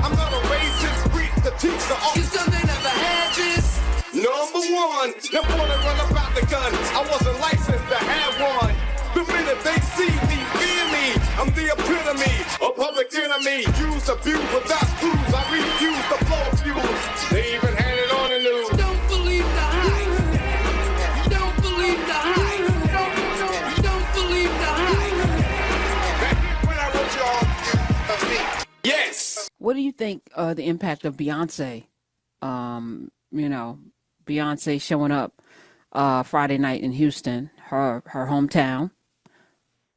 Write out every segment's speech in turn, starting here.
I'm not a racist, preach the teacher. You still they never had this. Number one, them wanna run about the gun. I wasn't licensed to have one. The minute they see me, fear me. I'm the epitome, a public enemy. Use, abuse, without clues. I refuse to blow fuse. They even had it on the news. Don't believe the hype. Don't believe the hype. Don't believe the hype. Back when I wrote y'all, yes. What do you think the impact of Beyonce? Beyonce showing up Friday night in Houston, her hometown.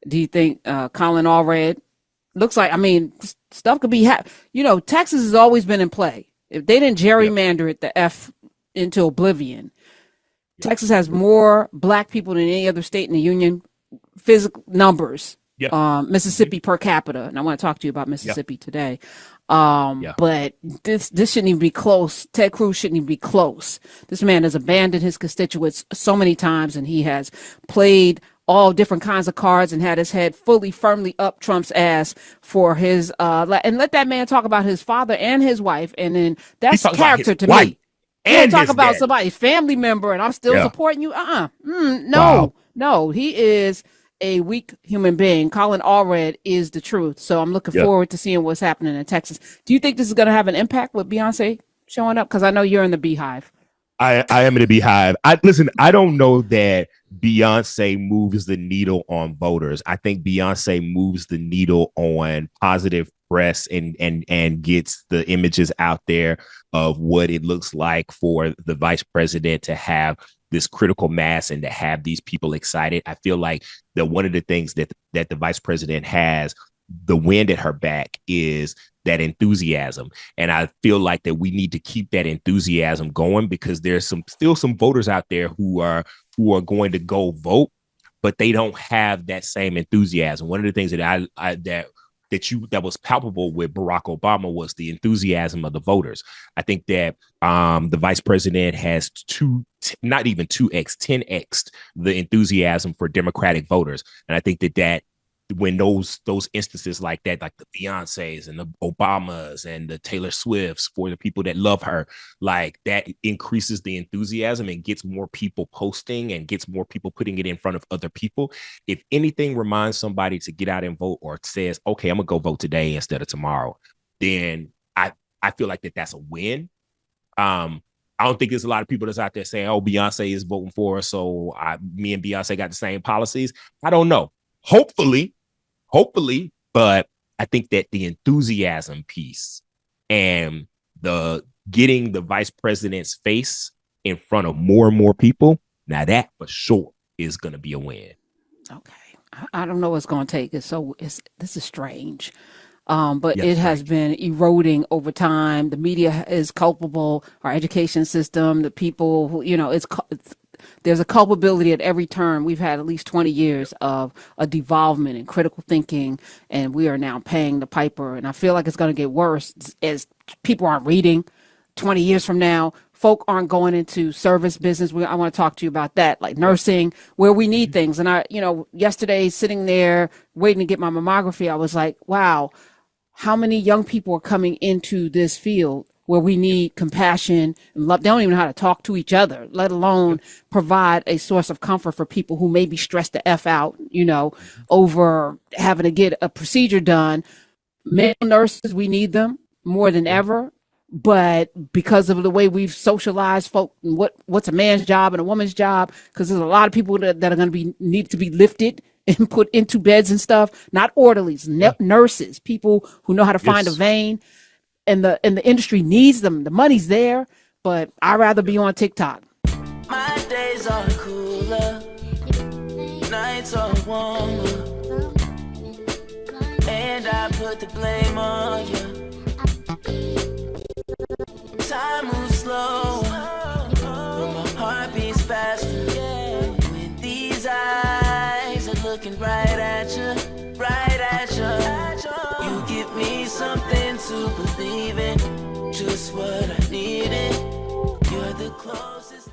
Do you think Colin Allred looks like? I mean, stuff could be Texas has always been in play. If they didn't gerrymander it the F into oblivion, Texas has more black people than any other state in the union. Physical numbers. Mississippi per capita, and I want to talk to you about Mississippi today. But this shouldn't even be close. Ted Cruz shouldn't even be close. This man has abandoned his constituents so many times, and he has played all different kinds of cards and had his head firmly up Trump's ass for his and let that man talk about his father and his wife, and then that's character to me. And talk about somebody's family member, and I'm still supporting you. No, he is a weak human being. Colin Allred is the truth. So I'm looking forward to seeing what's happening in Texas. Do you think this is going to have an impact with Beyonce showing up? Because I know you're in the Beehive. I am in the Beehive. I don't know that Beyonce moves the needle on voters. I think Beyonce moves the needle on positive press and gets the images out there of what it looks like for the vice president to have this critical mass and to have these people excited. I feel like that one of the things that the vice president has, the wind at her back, is that enthusiasm. And I feel like that we need to keep that enthusiasm going, because there's still some voters out there who are going to go vote, but they don't have that same enthusiasm. One of the things that was palpable with Barack Obama was the enthusiasm of the voters. I think that the vice president has 10x the enthusiasm for Democratic voters. And I think that when those instances like that, like the Beyoncés and the Obamas and the Taylor Swifts, for the people that love her, like that increases the enthusiasm and gets more people posting and gets more people putting it in front of other people. If anything reminds somebody to get out and vote, or says, okay, I'm gonna go vote today instead of tomorrow, then I feel like that's a win. I don't think there's a lot of people that's out there saying, oh, Beyonce is voting for us, so me and Beyonce got the same policies. I don't know. Hopefully, but I think that the enthusiasm piece and the getting the vice president's face in front of more and more people, now that for sure is going to be a win. Okay. I don't know what's going to take. This is strange. But it has been eroding over time. The media is culpable. Our education system, the people who, there's a culpability at every turn. We've had at least 20 years of a devolvement in critical thinking, and we are now paying the piper. And I feel like it's going to get worse as people aren't reading. 20 years from now, folk aren't going into service business. I want to talk to you about that, like nursing, where we need things. And yesterday sitting there waiting to get my mammography, I was like, wow, how many young people are coming into this field where we need compassion and love. They don't even know how to talk to each other, let alone provide a source of comfort for people who may be stressed the F out, over having to get a procedure done. Male nurses, we need them more than ever. But because of the way we've socialized folk, what's a man's job and a woman's job, because there's a lot of people that are going to need to be lifted and put into beds and stuff, not orderlies, nurses, people who know how to find a vein. And the industry needs them. The money's there, but I'd rather be on TikTok. My days are cooler, nights are warmer, and I put the blame on you. Time moves slow, but my heart beats faster. When these eyes are looking right at you, you give me something to believe in, just what I needed. You're the closest.